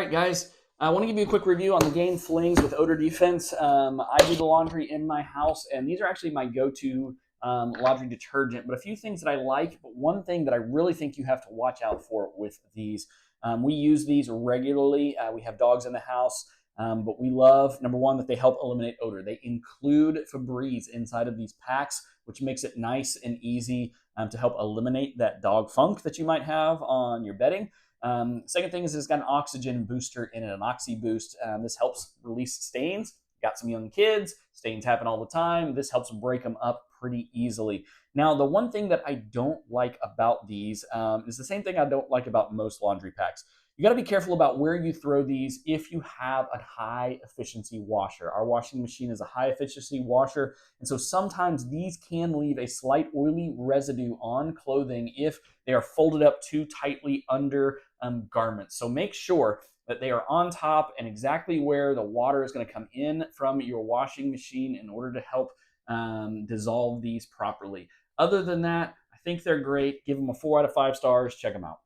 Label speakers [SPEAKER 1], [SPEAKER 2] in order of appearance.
[SPEAKER 1] right, guys. I want to give you a quick review on the Gain Flings with Odor Defense. I do the laundry in my house, and these are actually my go-to laundry detergent. But a few things that I like, but one thing that I really think you have to watch out for with these. We use these regularly. We have dogs in the house, but we love, number one, that they help eliminate odor. They include Febreze inside of these packs, which makes it nice and easy to help eliminate that dog funk that you might have on your bedding. Second thing is it's got an oxygen booster in it, an oxy boost. This helps release stains. Got some young kids, stains happen all the time. This helps break them up pretty easily. Now, the one thing that I don't like about these is the same thing I don't like about most laundry packs. You got to be careful about where you throw these if you have a high efficiency washer. Our washing machine is a high efficiency washer, and so sometimes these can leave a slight oily residue on clothing if they are folded up too tightly under garments. So make sure that they are on top and exactly where the water is going to come in from your washing machine in order to help dissolve these properly. Other than that, I think they're great. Give them a 4 out of 5 stars. Check them out.